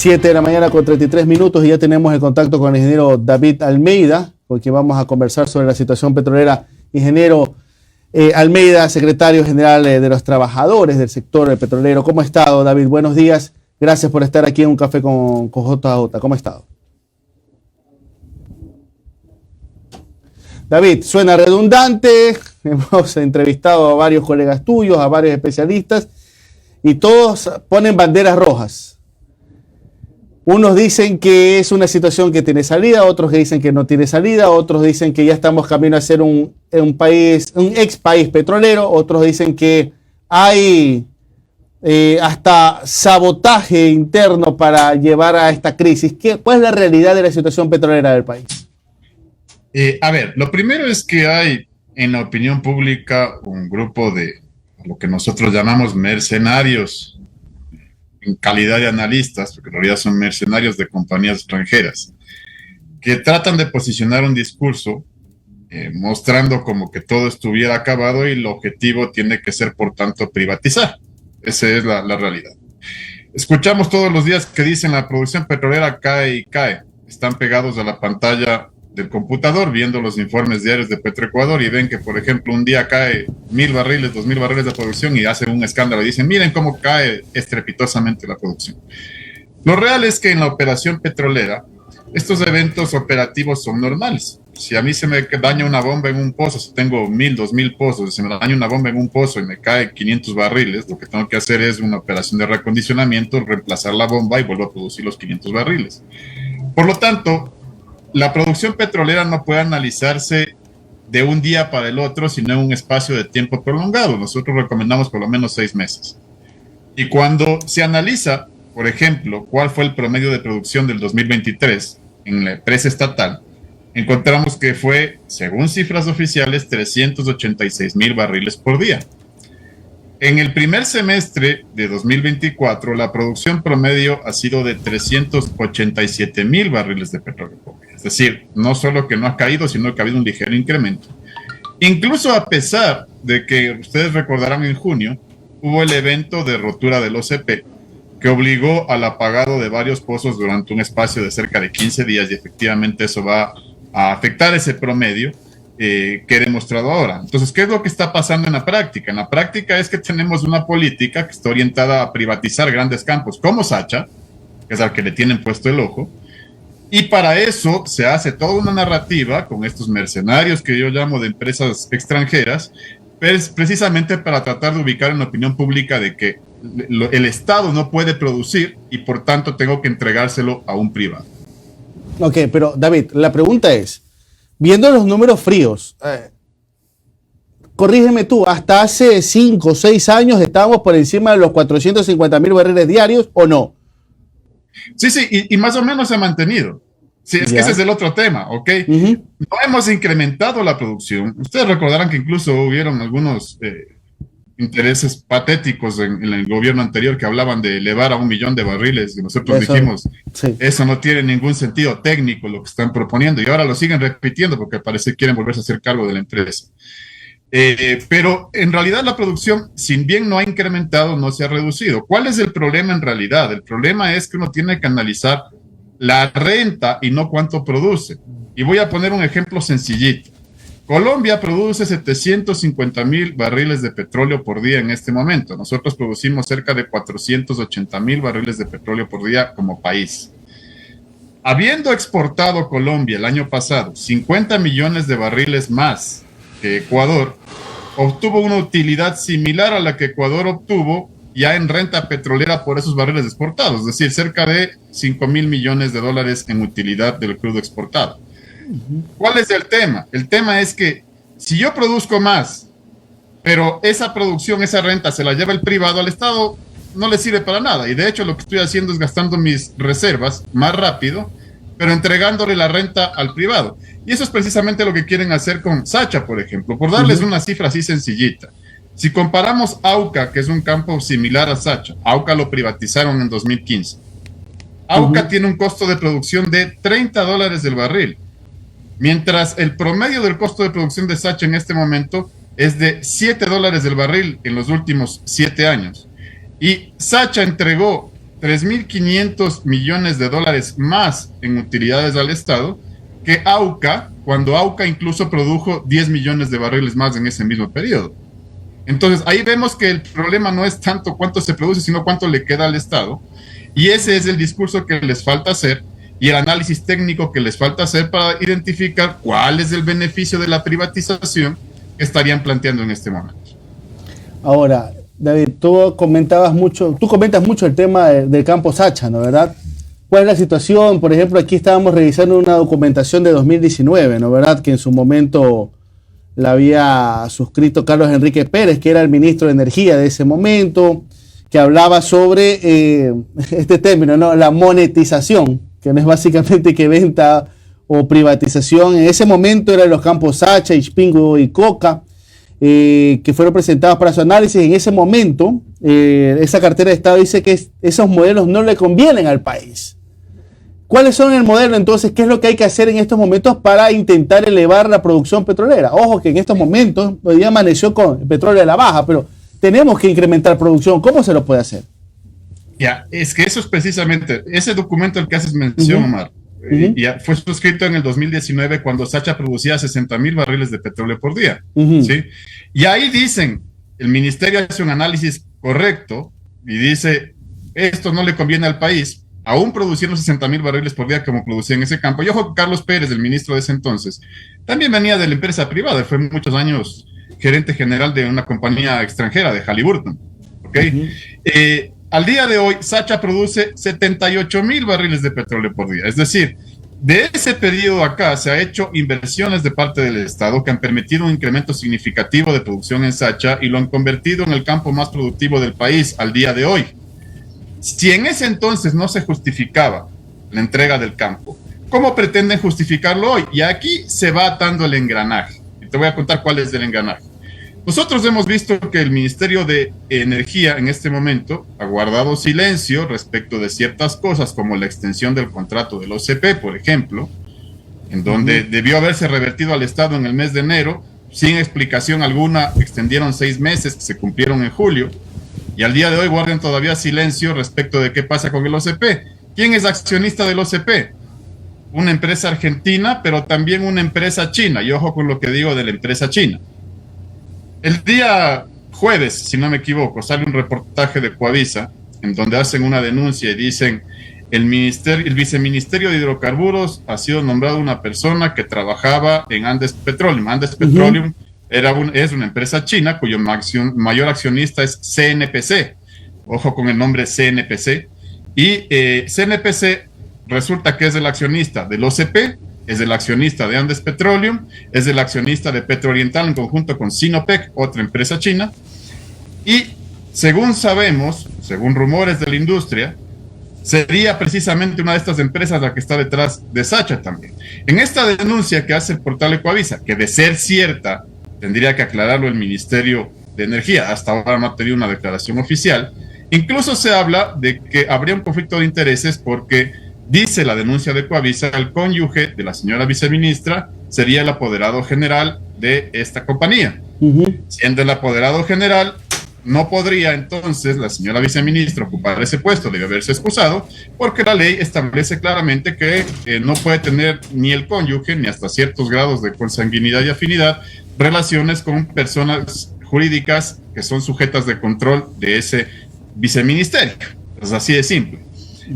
7 de la mañana con 33 minutos y ya tenemos el contacto con el ingeniero David Almeida, con quien vamos a conversar sobre la situación petrolera. Ingeniero Almeida, secretario general de los trabajadores del sector petrolero. ¿Cómo ha estado, David? Buenos días. Gracias por estar aquí en Un Café con JJ. ¿Cómo ha estado? David, suena redundante. Hemos entrevistado a varios colegas tuyos, a varios especialistas, y todos ponen banderas rojas. Unos dicen que es una situación que tiene salida, otros que dicen que no tiene salida, otros dicen que ya estamos camino a ser un ex país petrolero, otros dicen que hay hasta sabotaje interno para llevar a esta crisis. ¿Cuál es la realidad de la situación petrolera del país? A ver, lo primero es que hay en la opinión pública un grupo de lo que nosotros llamamos mercenarios en calidad de analistas, porque en realidad son mercenarios de compañías extranjeras, que tratan de posicionar un discurso mostrando como que todo estuviera acabado y el objetivo tiene que ser, por tanto, privatizar. Esa es la realidad. Escuchamos todos los días que dicen la producción petrolera cae y cae. Están pegados a la pantalla del computador viendo los informes diarios de Petroecuador y ven que, por ejemplo, un día cae 1,000 barriles, 2,000 barriles de producción y hacen un escándalo y dicen, miren cómo cae estrepitosamente la producción. Lo real es que en la operación petrolera, estos eventos operativos son normales. Si a mí se me daña una bomba en un pozo, si tengo 1,000, 2,000 pozos, si me daña una bomba en un pozo y me cae 500 barriles, lo que tengo que hacer es una operación de reacondicionamiento, reemplazar la bomba y vuelvo a producir los 500 barriles. Por lo tanto, la producción petrolera no puede analizarse de un día para el otro, sino en un espacio de tiempo prolongado. Nosotros recomendamos por lo menos 6 meses. Y cuando se analiza, por ejemplo, cuál fue el promedio de producción del 2023 en la empresa estatal, encontramos que fue, según cifras oficiales, 386,000 barriles por día. En el primer semestre de 2024, la producción promedio ha sido de 387,000 barriles de petróleo por día. Es decir, no solo que no ha caído, sino que ha habido un ligero incremento. Incluso a pesar de que, ustedes recordarán, en junio, hubo el evento de rotura del OCP, que obligó al apagado de varios pozos durante un espacio de cerca de 15 días, y efectivamente eso va a afectar ese promedio que he demostrado ahora. Entonces, ¿qué es lo que está pasando en la práctica? En la práctica es que tenemos una política que está orientada a privatizar grandes campos como Sacha, que es al que le tienen puesto el ojo, y para eso se hace toda una narrativa con estos mercenarios que yo llamo de empresas extranjeras, precisamente para tratar de ubicar en la opinión pública de que el Estado no puede producir y por tanto tengo que entregárselo a un privado. Ok, pero David, la pregunta es, viendo los números fríos, corrígeme tú, hasta hace 5 o 6 años estábamos por encima de los 450,000 barriles diarios, ¿o no? Sí, y más o menos se ha mantenido. Sí, es que ese es el otro tema, ¿ok? No hemos incrementado la producción. Ustedes recordarán que incluso hubieron algunos intereses patéticos en el gobierno anterior que hablaban de elevar a 1,000,000 de barriles, y nosotros dijimos, sí, eso no tiene ningún sentido técnico lo que están proponiendo, y ahora lo siguen repitiendo porque parece que quieren volverse a hacer cargo de la empresa. Pero en realidad la producción, si bien no ha incrementado, no se ha reducido. ¿Cuál es el problema en realidad? El problema es que uno tiene que analizar la renta y no cuánto produce. Y voy a poner un ejemplo sencillito. Colombia produce 750,000 barriles de petróleo por día en este momento. Nosotros producimos cerca de 480,000 barriles de petróleo por día como país. Habiendo exportado Colombia el año pasado 50 millones de barriles más que Ecuador, obtuvo una utilidad similar a la que Ecuador obtuvo ya en renta petrolera por esos barriles exportados, es decir, cerca de 5,000 millones de dólares en utilidad del crudo exportado. ¿Cuál es el tema? El tema es que si yo produzco más, pero esa producción, esa renta se la lleva el privado, al Estado no le sirve para nada. Y de hecho lo que estoy haciendo es gastando mis reservas más rápido, pero entregándole la renta al privado. Y eso es precisamente lo que quieren hacer con Sacha, por ejemplo. Por darles una cifra así sencillita. Si comparamos Auca, que es un campo similar a Sacha, Auca lo privatizaron en 2015. Auca tiene un costo de producción de $30 del barril, mientras el promedio del costo de producción de Sacha en este momento es de $7 del barril en los últimos 7 años. Y Sacha entregó 3.500 millones de dólares más en utilidades al Estado que AUCA, cuando AUCA incluso produjo 10 millones de barriles más en ese mismo periodo. Entonces, ahí vemos que el problema no es tanto cuánto se produce, sino cuánto le queda al Estado. Y ese es el discurso que les falta hacer y el análisis técnico que les falta hacer para identificar cuál es el beneficio de la privatización que estarían planteando en este momento. Ahora, David, tú comentas mucho el tema del campo Sacha, ¿no? ¿Verdad? ¿Cuál es la situación? Por ejemplo, aquí estábamos revisando una documentación de 2019, ¿no? ¿Verdad? Que en su momento la había suscrito Carlos Enrique Pérez, que era el ministro de Energía de ese momento, que hablaba sobre este término, ¿no? La monetización, que no es básicamente que venta o privatización. En ese momento eran los campos Sacha, Ispingo y Coca, que fueron presentados para su análisis. En ese momento, esa cartera de Estado dice que esos modelos no le convienen al país. ¿Cuáles son el modelo entonces? ¿Qué es lo que hay que hacer en estos momentos para intentar elevar la producción petrolera? Ojo que en estos momentos, hoy día amaneció con el petróleo a la baja, pero tenemos que incrementar producción. ¿Cómo se lo puede hacer? Ya, es que eso es precisamente, ese documento al que haces mención, Omar, ya fue suscrito en el 2019 cuando Sacha producía 60,000 barriles de petróleo por día. ¿Sí? Y ahí dicen, el ministerio hace un análisis correcto y dice, esto no le conviene al país, aún produciendo 60,000 barriles por día como producía en ese campo. Y ojo, Carlos Pérez, el ministro de ese entonces, también venía de la empresa privada, fue muchos años gerente general de una compañía extranjera, de Halliburton. ¿Okay? Al día de hoy, Sacha produce 78,000 barriles de petróleo por día. Es decir, de ese periodo acá se ha hecho inversiones de parte del Estado que han permitido un incremento significativo de producción en Sacha y lo han convertido en el campo más productivo del país al día de hoy. Si en ese entonces no se justificaba la entrega del campo, ¿cómo pretenden justificarlo hoy? Y aquí se va atando el engranaje. Y te voy a contar cuál es el engranaje. Nosotros hemos visto que el Ministerio de Energía en este momento ha guardado silencio respecto de ciertas cosas, como la extensión del contrato del OCP, por ejemplo, en donde debió haberse revertido al Estado en el mes de enero, sin explicación alguna, extendieron 6 meses que se cumplieron en julio, y al día de hoy guardan todavía silencio respecto de qué pasa con el OCP. ¿Quién es accionista del OCP? Una empresa argentina, pero también una empresa china, y ojo con lo que digo de la empresa china. El día jueves, si no me equivoco, sale un reportaje de Coavisa en donde hacen una denuncia y dicen el viceministerio de hidrocarburos ha sido nombrado una persona que trabajaba en Andes Petroleum. Andes Petroleum es una empresa china cuyo mayor accionista es CNPC. Ojo con el nombre CNPC. Y CNPC resulta que es el accionista del OCP, es el accionista de Andes Petroleum, es el accionista de Petrooriental en conjunto con Sinopec, otra empresa china, y según sabemos, según rumores de la industria, sería precisamente una de estas empresas la que está detrás de Sacha también. En esta denuncia que hace el portal Ecoavisa, que de ser cierta, tendría que aclararlo el Ministerio de Energía, hasta ahora no ha tenido una declaración oficial, incluso se habla de que habría un conflicto de intereses porque dice la denuncia de Coavisa, el cónyuge de la señora viceministra sería el apoderado general de esta compañía. Siendo el apoderado general, no podría entonces la señora viceministra ocupar ese puesto, debe haberse excusado, porque la ley establece claramente que no puede tener ni el cónyuge, ni hasta ciertos grados de consanguinidad y afinidad, relaciones con personas jurídicas que son sujetas de control de ese viceministerio. Es así de simple.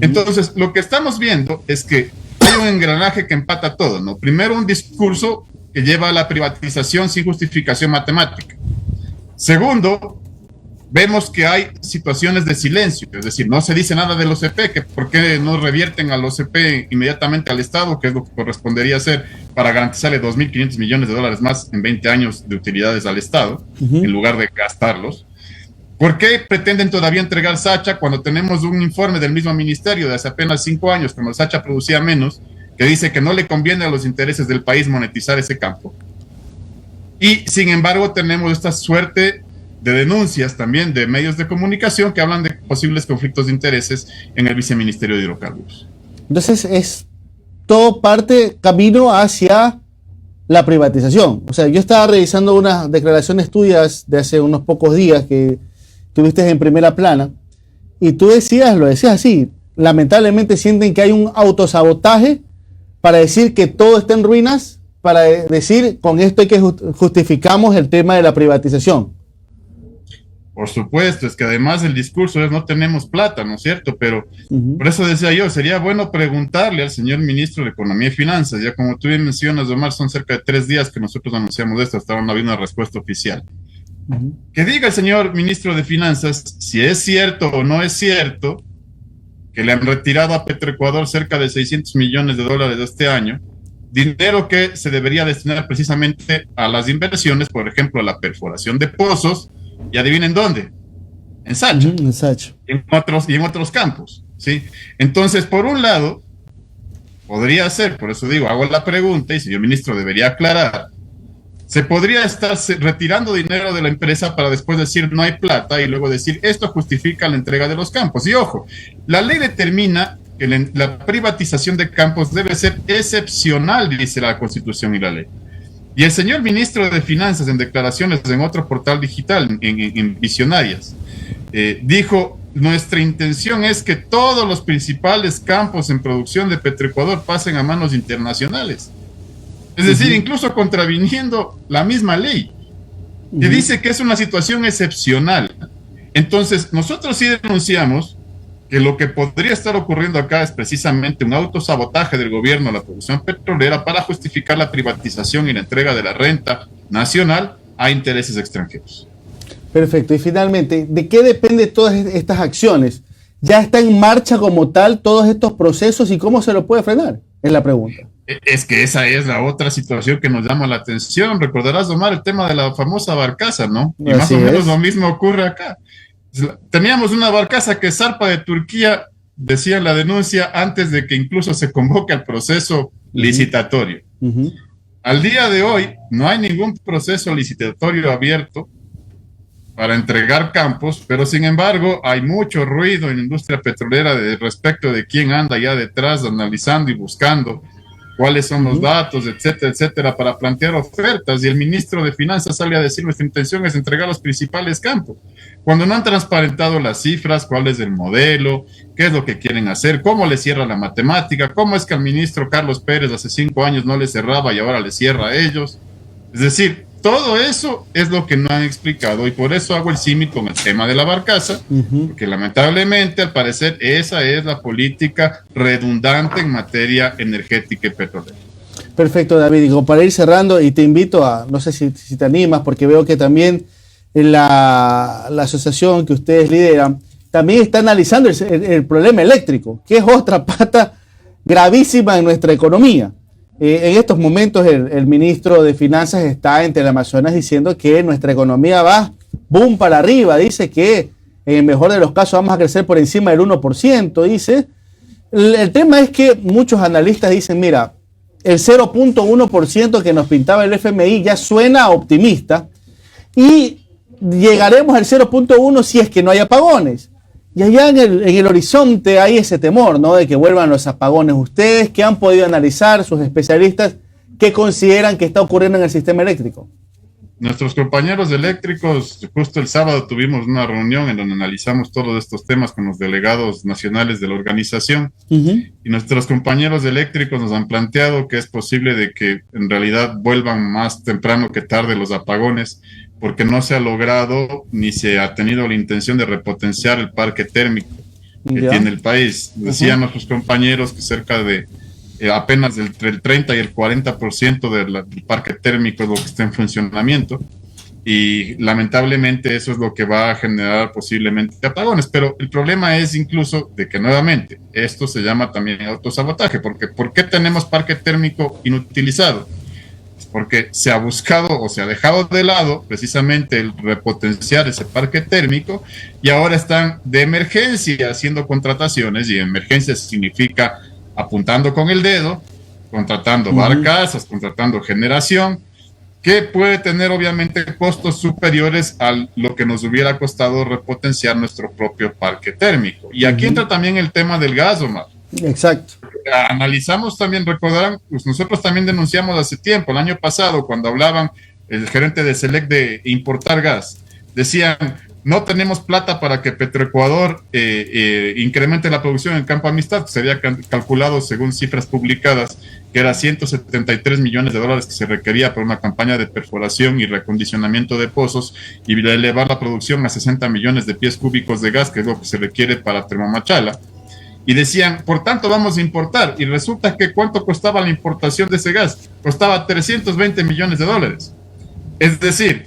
Entonces, lo que estamos viendo es que hay un engranaje que empata todo, ¿no? Primero, un discurso que lleva a la privatización sin justificación matemática. Segundo, vemos que hay situaciones de silencio, es decir, no se dice nada del OCP, que por qué no revierten al OCP inmediatamente al Estado, que es lo que correspondería hacer para garantizarle 2.500 millones de dólares más en 20 años de utilidades al Estado, en lugar de gastarlos. ¿Por qué pretenden todavía entregar Sacha cuando tenemos un informe del mismo ministerio de hace apenas 5 años, cuando Sacha producía menos, que dice que no le conviene a los intereses del país monetizar ese campo? Y sin embargo tenemos esta suerte de denuncias también de medios de comunicación que hablan de posibles conflictos de intereses en el viceministerio de hidrocarburos. Entonces es todo camino hacia la privatización. O sea, yo estaba revisando unas declaraciones tuyas de hace unos pocos días que tuviste en primera plana, Y tú lo decías así, lamentablemente sienten que hay un autosabotaje para decir que todo está en ruinas, para decir con esto hay que justificamos el tema de la privatización. Por supuesto, es que además el discurso es no tenemos plata, ¿no es cierto? Pero por eso decía yo, sería bueno preguntarle al señor ministro de Economía y Finanzas, ya como tú bien mencionas, Omar, son cerca de 3 días que nosotros anunciamos esto, hasta ahora no había una respuesta oficial. Que diga el señor ministro de Finanzas si es cierto o no es cierto que le han retirado a Petroecuador cerca de $600 millones este año, dinero que se debería destinar precisamente a las inversiones, por ejemplo, a la perforación de pozos, y adivinen dónde, en Sacha, en Sacha. Y en otros campos, ¿sí? Entonces, por un lado, podría ser, por eso digo, hago la pregunta, y el señor ministro debería aclarar, se podría estar retirando dinero de la empresa para después decir no hay plata y luego decir esto justifica la entrega de los campos. Y ojo, la ley determina que la privatización de campos debe ser excepcional, dice la Constitución y la ley. Y el señor ministro de Finanzas, en declaraciones en otro portal digital, en Visionarias, dijo, nuestra intención es que todos los principales campos en producción de Petroecuador pasen a manos internacionales. Es decir, incluso contraviniendo la misma ley, que dice que es una situación excepcional. Entonces, nosotros sí denunciamos que lo que podría estar ocurriendo acá es precisamente un autosabotaje del gobierno a la producción petrolera para justificar la privatización y la entrega de la renta nacional a intereses extranjeros. Perfecto. Y finalmente, ¿de qué depende todas estas acciones? ¿Ya está en marcha como tal todos estos procesos y cómo se lo puede frenar? Es la pregunta. Es que esa es la otra situación que nos llama la atención. Recordarás, Omar, el tema de la famosa barcaza, ¿no? Y más o menos lo mismo ocurre acá. Teníamos una barcaza que zarpa de Turquía, decía la denuncia, antes de que incluso se convoque al proceso licitatorio. Al día de hoy no hay ningún proceso licitatorio abierto para entregar campos, pero sin embargo hay mucho ruido en la industria petrolera respecto de quién anda ya detrás analizando y buscando cuáles son los datos, etcétera, etcétera, para plantear ofertas. Y el ministro de Finanzas sale a decir, nuestra intención es entregar los principales campos, cuando no han transparentado las cifras, cuál es el modelo, qué es lo que quieren hacer, cómo le cierra la matemática, cómo es que al ministro Carlos Pérez hace 5 años no le cerraba y ahora le cierra a ellos. Es decir, todo eso es lo que no han explicado, y por eso hago el símil con el tema de la barcaza, porque lamentablemente, al parecer, esa es la política redundante en materia energética y petrolera. Perfecto, David. Y para ir cerrando, y te invito a, no sé si te animas, porque veo que también la asociación que ustedes lideran también está analizando el problema eléctrico, que es otra pata gravísima en nuestra economía. En estos momentos el ministro de Finanzas está en Teleamazonas diciendo que nuestra economía va boom para arriba. Dice que en el mejor de los casos vamos a crecer por encima del 1%. Dice. El tema es que muchos analistas dicen, mira, el 0.1% que nos pintaba el FMI ya suena optimista y llegaremos al 0.1 si es que no hay apagones. Y allá en el horizonte hay ese temor, ¿no? De que vuelvan los apagones. Ustedes, ¿qué han podido analizar, sus especialistas, qué consideran que está ocurriendo en el sistema eléctrico? Nuestros compañeros eléctricos, justo el sábado tuvimos una reunión en donde analizamos todos estos temas con los delegados nacionales de la organización, y nuestros compañeros eléctricos nos han planteado que es posible de que en realidad vuelvan más temprano que tarde los apagones, porque no se ha logrado ni se ha tenido la intención de repotenciar el parque térmico que tiene el país. Decían nuestros compañeros que cerca de apenas entre el 30 y el 40% del parque térmico es lo que está en funcionamiento, y lamentablemente eso es lo que va a generar posiblemente apagones. Pero el problema es incluso de que nuevamente esto se llama también autosabotaje, porque ¿por qué tenemos parque térmico inutilizado? Porque se ha buscado o se ha dejado de lado precisamente el repotenciar ese parque térmico, y ahora están de emergencia haciendo contrataciones, y emergencia significa apuntando con el dedo, contratando barcazas, contratando generación, que puede tener obviamente costos superiores a lo que nos hubiera costado repotenciar nuestro propio parque térmico. Y aquí entra también el tema del gas, Omar. Exacto. Analizamos también, recordarán, pues nosotros también denunciamos hace tiempo, el año pasado, cuando hablaban el gerente de Select de importar gas, decían, no tenemos plata para que Petroecuador incremente la producción en Campo Amistad, que se había calculado según cifras publicadas que era 173 millones de dólares que se requería para una campaña de perforación y reacondicionamiento de pozos y elevar la producción a 60 millones de pies cúbicos de gas, que es lo que se requiere para Termomachala. Y decían, por tanto vamos a importar, y resulta que ¿cuánto costaba la importación de ese gas? Costaba 320 millones de dólares. Es decir,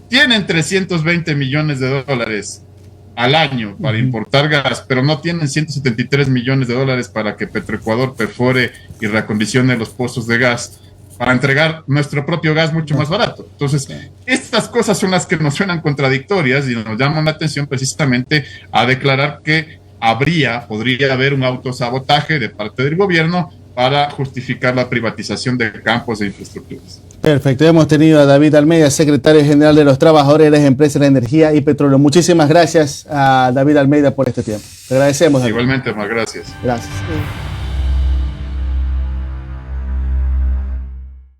tienen 320 millones de dólares al año para importar gas, pero no tienen 173 millones de dólares para que Petroecuador perfore y reacondicione los pozos de gas para entregar nuestro propio gas mucho más barato. Entonces, estas cosas son las que nos suenan contradictorias y nos llaman la atención precisamente a declarar que podría haber un autosabotaje de parte del gobierno para justificar la privatización de campos e infraestructuras. Perfecto, hemos tenido a David Almeida, secretario general de los trabajadores de las empresas de energía y petróleo. Muchísimas gracias a David Almeida por este tiempo. Te agradecemos, David. Igualmente, más gracias. Gracias.